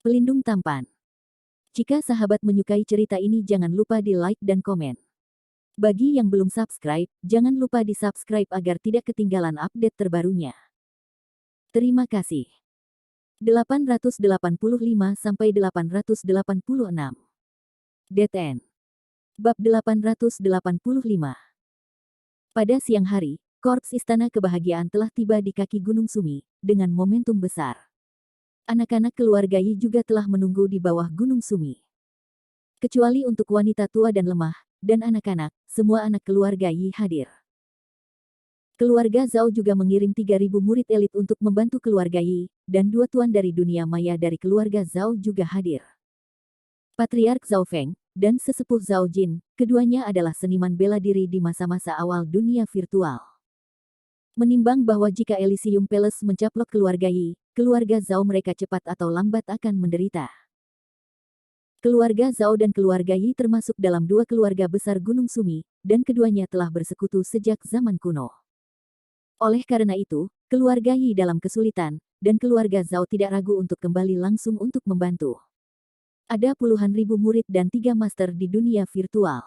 Pelindung tampan. Jika sahabat menyukai cerita ini jangan lupa di like dan komen. Bagi yang belum subscribe, jangan lupa di subscribe agar tidak ketinggalan update terbarunya. Terima kasih. 885-886. DTN. Bab 885. Pada siang hari, Korps Istana Kebahagiaan telah tiba di kaki Gunung Sumi, dengan momentum besar. Anak-anak keluarga Yi juga telah menunggu di bawah Gunung Sumi. Kecuali untuk wanita tua dan lemah, dan anak-anak, semua anak keluarga Yi hadir. Keluarga Zhao juga mengirim 3.000 murid elit untuk membantu keluarga Yi, dan 2 tuan dari dunia maya dari keluarga Zhao juga hadir. Patriark Zhao Feng, dan sesepuh Zhao Jin, keduanya adalah seniman bela diri di masa-masa awal dunia virtual. Menimbang bahwa jika Elysium Palace mencaplok keluarga Yi, keluarga Zhao mereka cepat atau lambat akan menderita. Keluarga Zhao dan keluarga Yi termasuk dalam 2 keluarga besar Gunung Sumi, dan keduanya telah bersekutu sejak zaman kuno. Oleh karena itu, keluarga Yi dalam kesulitan, dan keluarga Zhao tidak ragu untuk kembali langsung untuk membantu. Ada puluhan ribu murid dan 3 master di dunia virtual.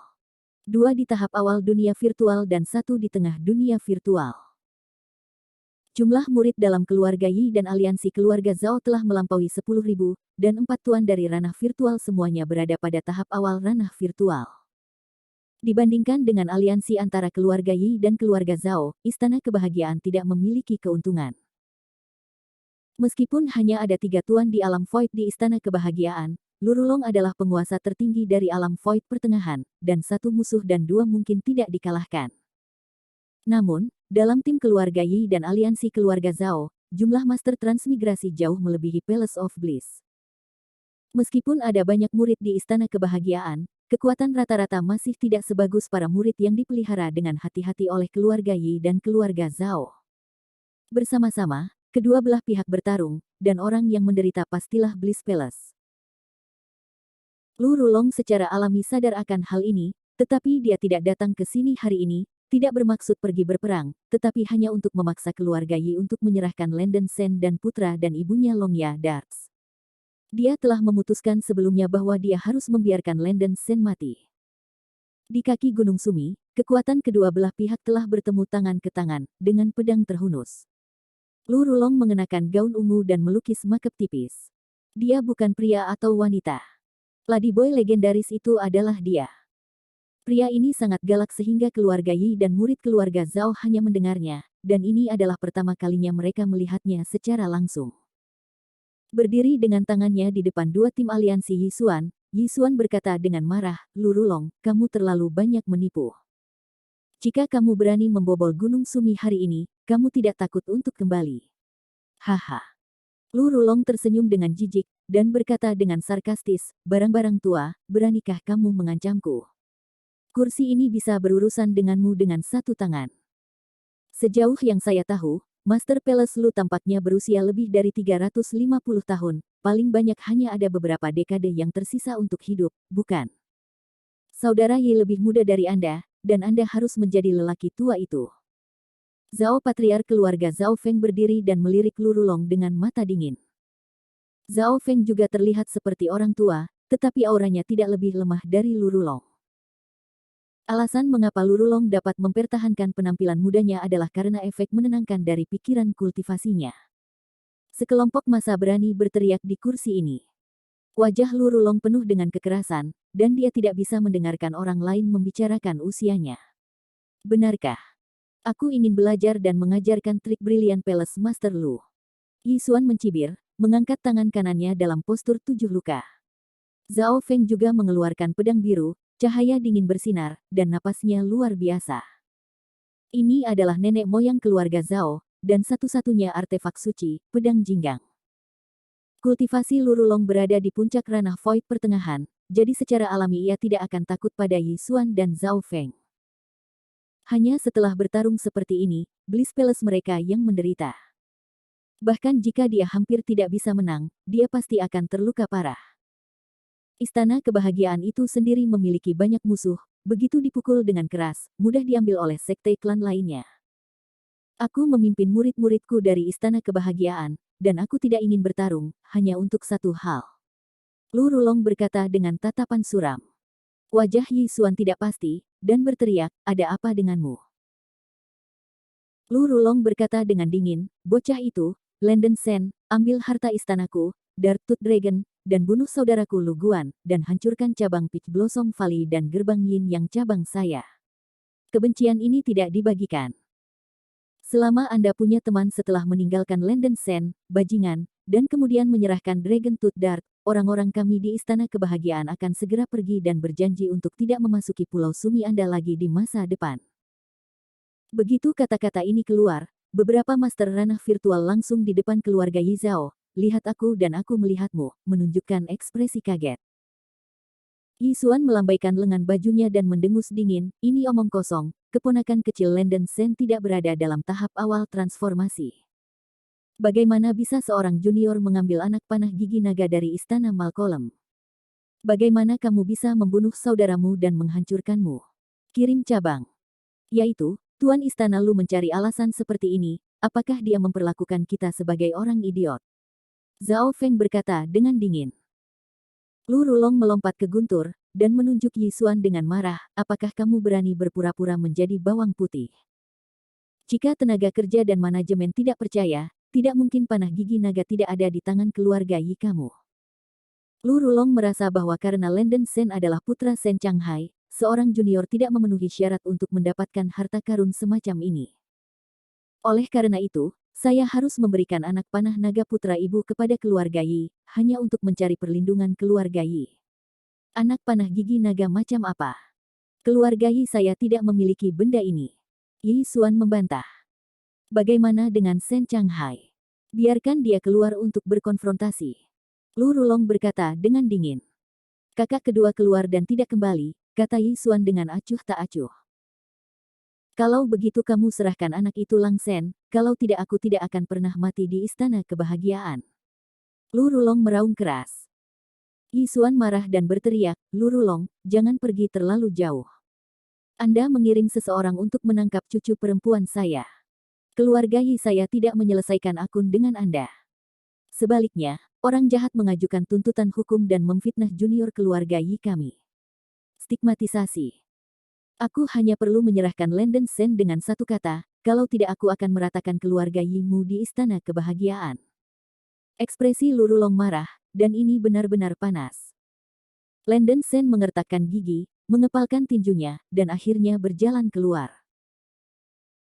2 di tahap awal dunia virtual dan 1 di tengah dunia virtual. Jumlah murid dalam keluarga Yi dan aliansi keluarga Zhao telah melampaui 10.000, dan 4 tuan dari ranah virtual semuanya berada pada tahap awal ranah virtual. Dibandingkan dengan aliansi antara keluarga Yi dan keluarga Zhao, Istana Kebahagiaan tidak memiliki keuntungan. Meskipun hanya ada 3 tuan di alam void di Istana Kebahagiaan, Lurulong adalah penguasa tertinggi dari alam void pertengahan, dan 1 musuh dan 2 mungkin tidak dikalahkan. Namun, dalam tim keluarga Yi dan aliansi keluarga Zhao, jumlah master transmigrasi jauh melebihi Palace of Bliss. Meskipun ada banyak murid di Istana Kebahagiaan, kekuatan rata-rata masih tidak sebagus para murid yang dipelihara dengan hati-hati oleh keluarga Yi dan keluarga Zhao. Bersama-sama, kedua belah pihak bertarung, dan orang yang menderita pastilah Bliss Palace. Lu Rulong secara alami sadar akan hal ini, tetapi dia tidak datang ke sini hari ini, tidak bermaksud pergi berperang, tetapi hanya untuk memaksa keluarga Yi untuk menyerahkan Landen Sen dan putra dan ibunya Longya Darts. Dia telah memutuskan sebelumnya bahwa dia harus membiarkan Landen Sen mati. Di kaki Gunung Sumi, kekuatan kedua belah pihak telah bertemu tangan ke tangan, dengan pedang terhunus. Lu Rulong mengenakan gaun ungu dan melukis makeup tipis. Dia bukan pria atau wanita. Ladyboy legendaris itu adalah dia. Pria ini sangat galak sehingga keluarga Yi dan murid keluarga Zhao hanya mendengarnya, dan ini adalah pertama kalinya mereka melihatnya secara langsung. Berdiri dengan tangannya di depan 2 tim aliansi Yi Xuan berkata dengan marah, Lu Rulong, kamu terlalu banyak menipu. Jika kamu berani membobol Gunung Sumi hari ini, kamu tidak takut untuk kembali. Haha. Lu Rulong tersenyum dengan jijik, dan berkata dengan sarkastis, barang-barang tua, beranikah kamu mengancamku? Kursi ini bisa berurusan denganmu dengan 1 tangan. Sejauh yang saya tahu, Master Palace Lu tampaknya berusia lebih dari 350 tahun, paling banyak hanya ada beberapa dekade yang tersisa untuk hidup, bukan? Saudara Yi lebih muda dari Anda, dan Anda harus menjadi lelaki tua itu. Zhao Patriark keluarga Zhao Feng berdiri dan melirik Lu Rulong dengan mata dingin. Zhao Feng juga terlihat seperti orang tua, tetapi auranya tidak lebih lemah dari Lu Rulong. Alasan mengapa Lu Rulong dapat mempertahankan penampilan mudanya adalah karena efek menenangkan dari pikiran kultivasinya. Sekelompok massa berani berteriak di kursi ini. Wajah Lu Rulong penuh dengan kekerasan, dan dia tidak bisa mendengarkan orang lain membicarakan usianya. Benarkah? Aku ingin belajar dan mengajarkan trik Brilliant Palace Master Lu. Yi Xuan mencibir, mengangkat tangan kanannya dalam postur 7 luka. Zhao Feng juga mengeluarkan pedang biru, cahaya dingin bersinar, dan napasnya luar biasa. Ini adalah nenek moyang keluarga Zhao, dan satu-satunya artefak suci, pedang jinggang. Kultivasi Lu Rulong berada di puncak ranah void pertengahan, jadi secara alami ia tidak akan takut pada Yi Xuan dan Zhao Feng. Hanya setelah bertarung seperti ini, Bliss Palace mereka yang menderita. Bahkan jika dia hampir tidak bisa menang, dia pasti akan terluka parah. Istana Kebahagiaan itu sendiri memiliki banyak musuh, begitu dipukul dengan keras, mudah diambil oleh sekte klan lainnya. Aku memimpin murid-muridku dari Istana Kebahagiaan, dan aku tidak ingin bertarung, hanya untuk satu hal. Lu Rulong berkata dengan tatapan suram. Wajah Yi Xuan tidak pasti, dan berteriak, ada apa denganmu? Lu Rulong berkata dengan dingin, bocah itu, Landen Sen, ambil harta istanaku, Dark Tooth Dragon, dan bunuh saudaraku Lu Guan, dan hancurkan cabang Peach Blossom Valley dan gerbang Yin yang cabang saya. Kebencian ini tidak dibagikan. Selama Anda punya teman setelah meninggalkan Landen Sen, bajingan, dan kemudian menyerahkan Dragon Tooth Dart, orang-orang kami di Istana Kebahagiaan akan segera pergi dan berjanji untuk tidak memasuki Pulau Sumi Anda lagi di masa depan. Begitu kata-kata ini keluar, beberapa master ranah virtual langsung di depan keluarga Yi Zhao, lihat aku dan aku melihatmu, menunjukkan ekspresi kaget. Yi Xuan melambaikan lengan bajunya dan mendengus dingin, ini omong kosong, keponakan kecil Landen Sen tidak berada dalam tahap awal transformasi. Bagaimana bisa seorang junior mengambil anak panah gigi naga dari istana Malcolm? Bagaimana kamu bisa membunuh saudaramu dan menghancurkanmu? Kirim cabang. Yaitu, Tuan Istana Lu mencari alasan seperti ini, apakah dia memperlakukan kita sebagai orang idiot? Zhao Feng berkata dengan dingin. Lu Rulong melompat ke guntur, dan menunjuk Yi Xuan dengan marah, apakah kamu berani berpura-pura menjadi bawang putih? Jika tenaga kerja dan manajemen tidak percaya, tidak mungkin panah gigi naga tidak ada di tangan keluarga Yi kamu. Lu Rulong merasa bahwa karena Landen Sen adalah putra Sen Changhai, seorang junior tidak memenuhi syarat untuk mendapatkan harta karun semacam ini. Oleh karena itu, saya harus memberikan anak panah naga putra ibu kepada keluarga Yi, hanya untuk mencari perlindungan keluarga Yi. Anak panah gigi naga macam apa? Keluarga Yi saya tidak memiliki benda ini. Yi Xuan membantah. Bagaimana dengan Sen Changhai? Biarkan dia keluar untuk berkonfrontasi. Lu Rulong berkata dengan dingin. Kakak kedua keluar dan tidak kembali, kata Yi Xuan dengan acuh tak acuh. Kalau begitu kamu serahkan anak itu Lang Sen, kalau tidak aku tidak akan pernah mati di Istana Kebahagiaan. Lu Rulong meraung keras. Yi Xuan marah dan berteriak, Lu Rulong, jangan pergi terlalu jauh. Anda mengirim seseorang untuk menangkap cucu perempuan saya. Keluarga Yi saya tidak menyelesaikan akun dengan Anda. Sebaliknya, orang jahat mengajukan tuntutan hukum dan memfitnah junior keluarga Yi kami. Stigmatisasi. Aku hanya perlu menyerahkan Landen Sen dengan satu kata, kalau tidak aku akan meratakan keluarga Yi-mu di Istana Kebahagiaan. Ekspresi Lu Rulong marah, dan ini benar-benar panas. Landen Sen mengertakkan gigi, mengepalkan tinjunya, dan akhirnya berjalan keluar.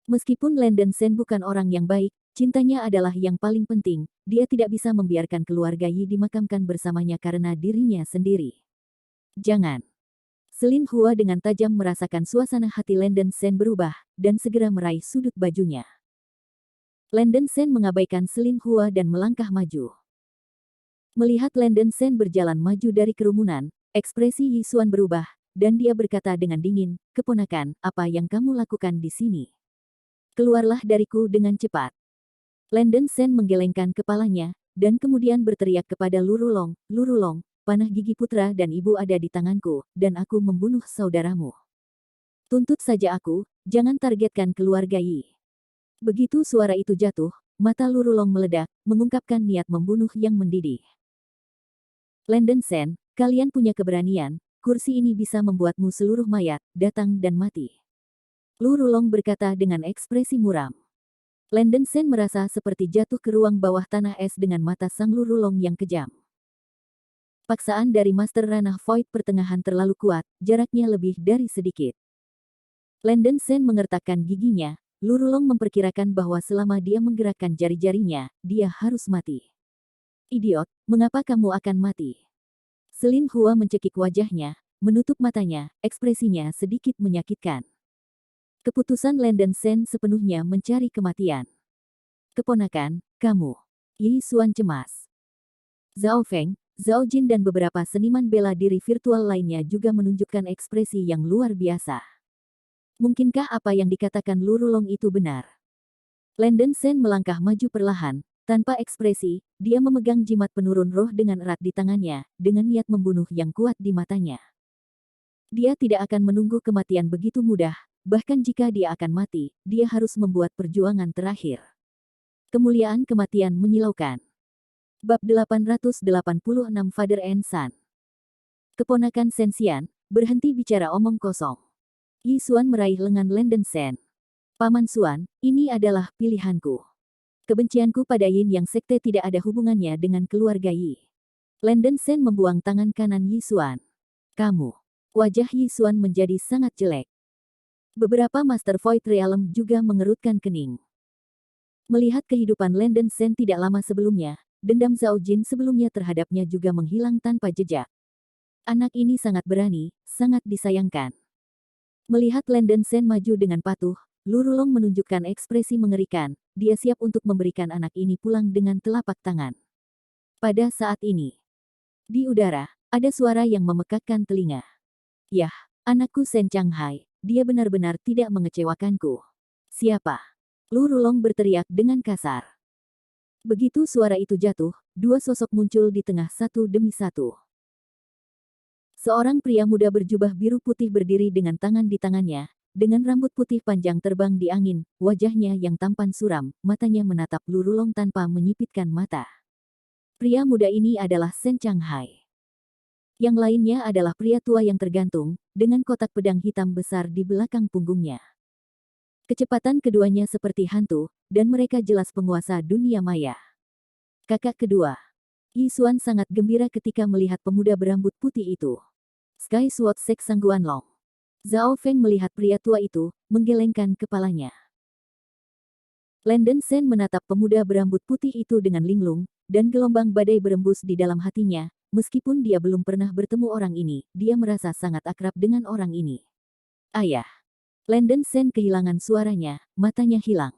Meskipun Landen Sen bukan orang yang baik, cintanya adalah yang paling penting, dia tidak bisa membiarkan keluarga Yi dimakamkan bersamanya karena dirinya sendiri. Jangan. Selin Hua dengan tajam merasakan suasana hati Landen Sen berubah, dan segera meraih sudut bajunya. Landen Sen mengabaikan Selin Hua dan melangkah maju. Melihat Landen Sen berjalan maju dari kerumunan, ekspresi Yi Xuan berubah, dan dia berkata dengan dingin, keponakan, apa yang kamu lakukan di sini? Keluarlah dariku dengan cepat. Landen Sen menggelengkan kepalanya, dan kemudian berteriak kepada Lu Rulong, Lu Rulong, panah gigi putra dan ibu ada di tanganku, dan aku membunuh saudaramu. Tuntut saja aku, jangan targetkan keluarga Yi. Begitu suara itu jatuh, mata Lu Rulong meledak, mengungkapkan niat membunuh yang mendidih. Landen Sen, kalian punya keberanian, kursi ini bisa membuatmu seluruh mayat, datang dan mati. Lu Rulong berkata dengan ekspresi muram. Landen Sen merasa seperti jatuh ke ruang bawah tanah es dengan mata sang Lu Rulong yang kejam. Paksaan dari Master Ranah Void pertengahan terlalu kuat, jaraknya lebih dari sedikit. Landen Sen mengertakkan giginya, Lu Rulong memperkirakan bahwa selama dia menggerakkan jari-jarinya, dia harus mati. Idiot, mengapa kamu akan mati? Selin Hua mencekik wajahnya, menutup matanya, ekspresinya sedikit menyakitkan. Keputusan Landen Sen sepenuhnya mencari kematian. Keponakan, kamu. Yi Xuan cemas. Zhao Feng, Zhao Jin dan beberapa seniman bela diri virtual lainnya juga menunjukkan ekspresi yang luar biasa. Mungkinkah apa yang dikatakan Lu Rulong itu benar? Landen Sen melangkah maju perlahan, tanpa ekspresi, dia memegang jimat penurun roh dengan erat di tangannya, dengan niat membunuh yang kuat di matanya. Dia tidak akan menunggu kematian begitu mudah, bahkan jika dia akan mati, dia harus membuat perjuangan terakhir. Kemuliaan kematian menyilaukan. Bab 886 Father and Son. Keponakan Shen Xian, berhenti bicara omong kosong. Yi Xuan meraih lengan Landen Shen. Paman Xuan, ini adalah pilihanku. Kebencianku pada Yin Yang Sekte tidak ada hubungannya dengan keluarga Yi. Landen Shen membuang tangan kanan Yi Xuan. Kamu. Wajah Yi Xuan menjadi sangat jelek. Beberapa Master Void Realm juga mengerutkan kening. Melihat kehidupan Landen Shen tidak lama sebelumnya, dendam Zhao Jin sebelumnya terhadapnya juga menghilang tanpa jejak. Anak ini sangat berani, sangat disayangkan. Melihat Landen Shen maju dengan patuh, Lu Rulong menunjukkan ekspresi mengerikan, dia siap untuk memberikan anak ini pulang dengan telapak tangan. Pada saat ini, di udara, ada suara yang memekakkan telinga. Yah, anakku Shen Changhai, dia benar-benar tidak mengecewakanku. Siapa? Lu Rulong berteriak dengan kasar. Begitu suara itu jatuh, dua sosok muncul di tengah satu demi satu. Seorang pria muda berjubah biru putih berdiri dengan tangan di tangannya, dengan rambut putih panjang terbang di angin, wajahnya yang tampan suram, matanya menatap Lu Rulong tanpa menyipitkan mata. Pria muda ini adalah Shen Changhai. Yang lainnya adalah pria tua yang tergantung, dengan kotak pedang hitam besar di belakang punggungnya. Kecepatan keduanya seperti hantu, dan mereka jelas penguasa dunia maya. Kakak kedua. Yi Xuan sangat gembira ketika melihat pemuda berambut putih itu. Sky Sword Sek Sangguan Long. Zhao Feng melihat pria tua itu, menggelengkan kepalanya. Landen Shen menatap pemuda berambut putih itu dengan linglung, dan gelombang badai berembus di dalam hatinya, meskipun dia belum pernah bertemu orang ini, dia merasa sangat akrab dengan orang ini. Ayah. Landen Shen kehilangan suaranya, matanya hilang.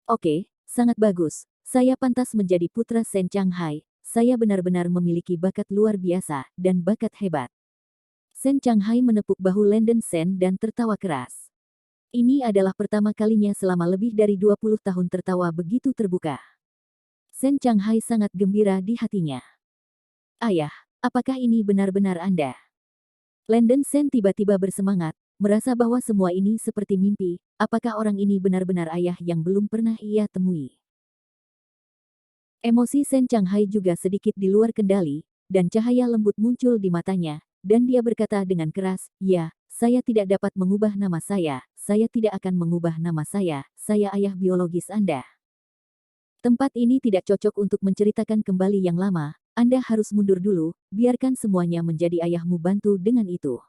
Oke, sangat bagus, saya pantas menjadi putra Shen Changhai, saya benar-benar memiliki bakat luar biasa, dan bakat hebat. Shen Changhai menepuk bahu Landen Shen dan tertawa keras. Ini adalah pertama kalinya selama lebih dari 20 tahun tertawa begitu terbuka. Shen Changhai sangat gembira di hatinya. Ayah, apakah ini benar-benar Anda? Landen Shen tiba-tiba bersemangat, merasa bahwa semua ini seperti mimpi, apakah orang ini benar-benar ayah yang belum pernah ia temui? Emosi Shen Changhai juga sedikit di luar kendali, dan cahaya lembut muncul di matanya, dan dia berkata dengan keras, ya, saya tidak dapat mengubah nama saya tidak akan mengubah nama saya ayah biologis Anda. Tempat ini tidak cocok untuk menceritakan kembali yang lama, Anda harus mundur dulu, biarkan semuanya menjadi ayahmu bantu dengan itu.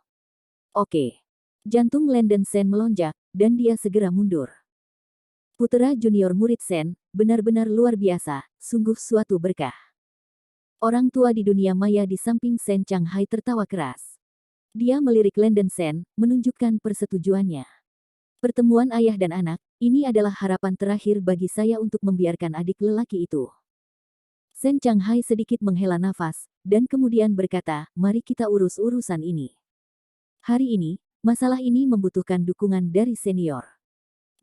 Oke. Jantung Landen Shen melonjak, dan dia segera mundur. Putera junior murid Shen, benar-benar luar biasa, sungguh suatu berkah. Orang tua di dunia maya di samping Shen Changhai tertawa keras. Dia melirik Landen Shen, menunjukkan persetujuannya. Pertemuan ayah dan anak, ini adalah harapan terakhir bagi saya untuk membiarkan adik lelaki itu. Shen Changhai sedikit menghela nafas, dan kemudian berkata, mari kita urus urusan ini. Hari ini, masalah ini membutuhkan dukungan dari senior.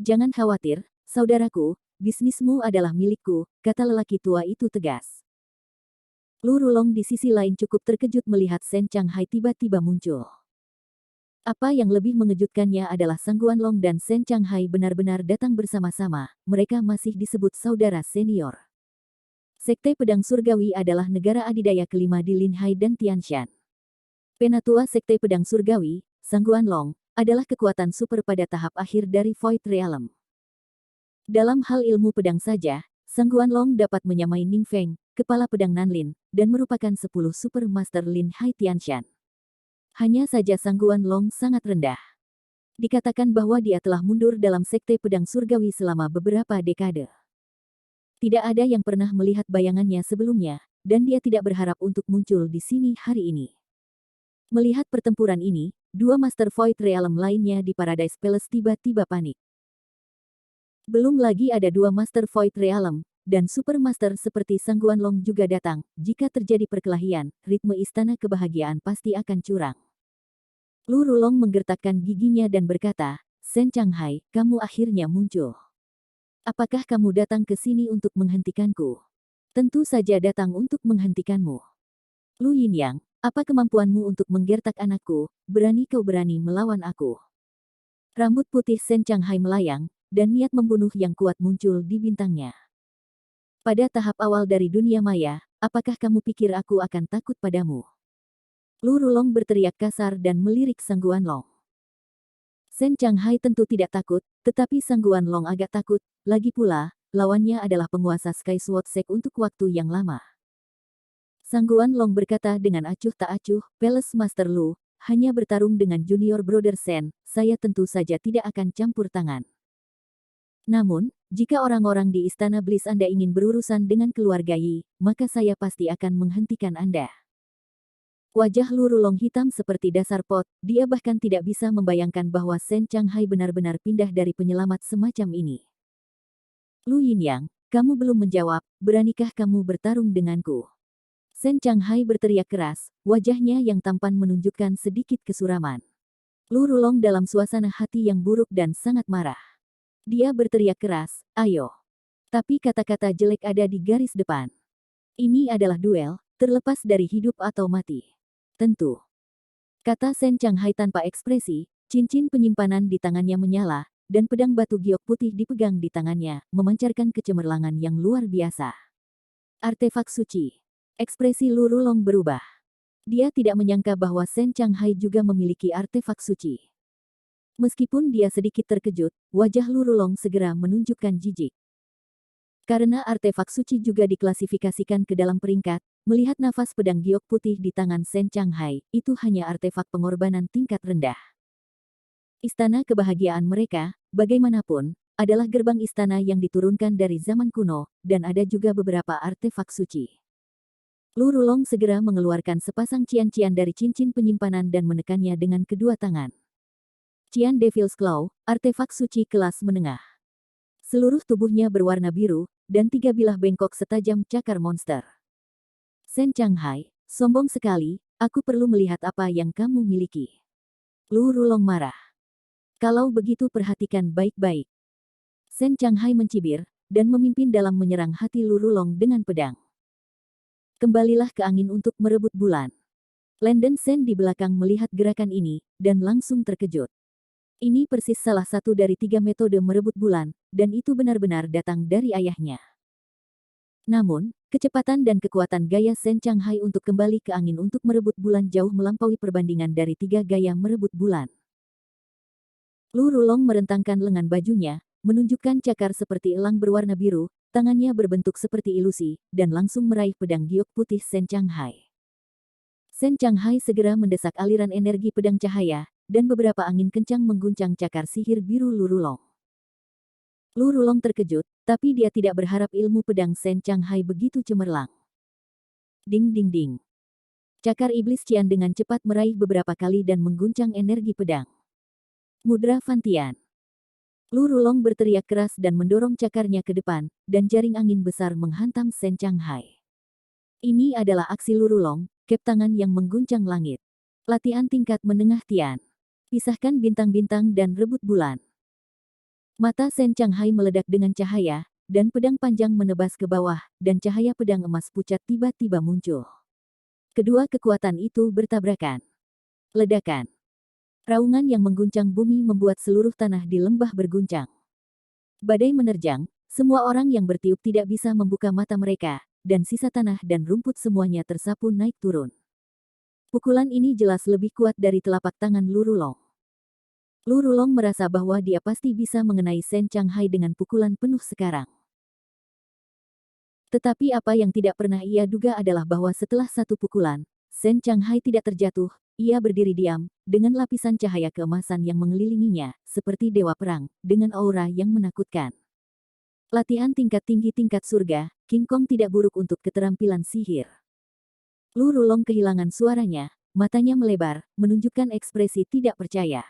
Jangan khawatir, saudaraku, bisnismu adalah milikku, kata lelaki tua itu tegas. Lu Rulong di sisi lain cukup terkejut melihat Shen Changhai tiba-tiba muncul. Apa yang lebih mengejutkannya adalah Sangguan Long dan Shen Changhai benar-benar datang bersama-sama, mereka masih disebut saudara senior. Sekte Pedang Surgawi adalah negara adidaya kelima di Linhai dan Tianshan. Penatua Sekte Pedang Surgawi, Sangguan Long, adalah kekuatan super pada tahap akhir dari Void Realm. Dalam hal ilmu pedang saja, Sangguan Long dapat menyamai Ning Feng, kepala pedang Nanlin, dan merupakan 10 Super Master Lin Hai Tianshan. Hanya saja Sangguan Long sangat rendah. Dikatakan bahwa dia telah mundur dalam Sekte Pedang Surgawi selama beberapa dekade. Tidak ada yang pernah melihat bayangannya sebelumnya, dan dia tidak berharap untuk muncul di sini hari ini. Melihat pertempuran ini, dua Master Void Realm lainnya di Paradise Palace tiba-tiba panik. Belum lagi ada dua Master Void Realm, dan Super Master seperti Sangguan Long juga datang. Jika terjadi perkelahian, ritme istana kebahagiaan pasti akan curang. Lu Rulong menggertakkan giginya dan berkata, Shen Changhai, kamu akhirnya muncul. Apakah kamu datang ke sini untuk menghentikanku? Tentu saja datang untuk menghentikanmu. Lu Yinyang, apa kemampuanmu untuk menggertak anakku? Berani kau berani melawan aku? Rambut putih Shen Changhai melayang, dan niat membunuh yang kuat muncul di bintangnya. Pada tahap awal dari dunia maya, apakah kamu pikir aku akan takut padamu? Lu Rulong berteriak kasar dan melirik Sang Guanlong. Sen Changhai tentu tidak takut, tetapi Sang Guanlong agak takut, lagi pula, lawannya adalah penguasa Sky Sword Sect untuk waktu yang lama. Sang Guanlong berkata dengan acuh tak acuh, Palace Master Lu, hanya bertarung dengan Junior Brother Sen, saya tentu saja tidak akan campur tangan. Namun, jika orang-orang di Istana Bliss Anda ingin berurusan dengan keluarga Yi, maka saya pasti akan menghentikan Anda. Wajah Lu Rulong hitam seperti dasar pot, dia bahkan tidak bisa membayangkan bahwa Sen Changhai benar-benar pindah dari penyelamat semacam ini. Lu Yinyang, kamu belum menjawab, beranikah kamu bertarung denganku? Sen Changhai berteriak keras, wajahnya yang tampan menunjukkan sedikit kesuraman. Lu Rulong dalam suasana hati yang buruk dan sangat marah. Dia berteriak keras, ayo. Tapi kata-kata jelek ada di garis depan. Ini adalah duel, terlepas dari hidup atau mati. Tentu. Kata Sen Changhai tanpa ekspresi, cincin penyimpanan di tangannya menyala, dan pedang batu giok putih dipegang di tangannya, memancarkan kecemerlangan yang luar biasa. Artefak suci. Ekspresi Lu Rulong berubah. Dia tidak menyangka bahwa Sen Changhai juga memiliki artefak suci. Meskipun dia sedikit terkejut, wajah Lu Rulong segera menunjukkan jijik. Karena artefak suci juga diklasifikasikan ke dalam peringkat, melihat nafas pedang giok putih di tangan Sen Changhai, itu hanya artefak pengorbanan tingkat rendah. Istana kebahagiaan mereka, bagaimanapun, adalah gerbang istana yang diturunkan dari zaman kuno, dan ada juga beberapa artefak suci. Lu Rulong segera mengeluarkan sepasang cian-cian dari cincin penyimpanan dan menekannya dengan kedua tangan. Cian Devil's Claw, artefak suci kelas menengah. Seluruh tubuhnya berwarna biru, dan 3 bilah bengkok setajam cakar monster. Sen Changhai, sombong sekali, aku perlu melihat apa yang kamu miliki. Lu Rulong marah. Kalau begitu perhatikan baik-baik. Sen Changhai mencibir, dan memimpin dalam menyerang hati Lu Rulong dengan pedang. Kembalilah ke angin untuk merebut bulan. Landen Sen di belakang melihat gerakan ini, dan langsung terkejut. Ini persis salah satu dari 3 metode merebut bulan, dan itu benar-benar datang dari ayahnya. Namun, kecepatan dan kekuatan gaya Sen Changhai untuk kembali ke angin untuk merebut bulan jauh melampaui perbandingan dari 3 gaya merebut bulan. Lu Rulong merentangkan lengan bajunya, menunjukkan cakar seperti elang berwarna biru, tangannya berbentuk seperti ilusi, dan langsung meraih pedang giok putih Sen Changhai. Sen Changhai segera mendesak aliran energi pedang cahaya, dan beberapa angin kencang mengguncang cakar sihir biru Lu Rulong. Lu Rulong terkejut, tapi dia tidak berharap ilmu pedang Sen Changhai begitu cemerlang. Ding ding ding. Cakar iblis Cian dengan cepat meraih beberapa kali dan mengguncang energi pedang. Mudra Fantian. Lu Rulong berteriak keras dan mendorong cakarnya ke depan, dan jaring angin besar menghantam Sen Changhai. Ini adalah aksi Lu Rulong, kep tangan yang mengguncang langit. Latihan tingkat menengah Tian. Pisahkan bintang-bintang dan rebut bulan. Mata Sen Changhai meledak dengan cahaya, dan pedang panjang menebas ke bawah, dan cahaya pedang emas pucat tiba-tiba muncul. Kedua kekuatan itu bertabrakan. Ledakan. Raungan yang mengguncang bumi membuat seluruh tanah di lembah berguncang. Badai menerjang, semua orang yang bertiup tidak bisa membuka mata mereka, dan sisa tanah dan rumput semuanya tersapu naik turun. Pukulan ini jelas lebih kuat dari telapak tangan Lu Rulong. Lu Rulong merasa bahwa dia pasti bisa mengenai Sen Changhai dengan pukulan penuh sekarang. Tetapi apa yang tidak pernah ia duga adalah bahwa setelah satu pukulan, Sen Changhai tidak terjatuh, ia berdiri diam, dengan lapisan cahaya keemasan yang mengelilinginya, seperti dewa perang, dengan aura yang menakutkan. Latihan tingkat tinggi tingkat surga, King Kong tidak buruk untuk keterampilan sihir. Lu Rulong kehilangan suaranya, matanya melebar, menunjukkan ekspresi tidak percaya.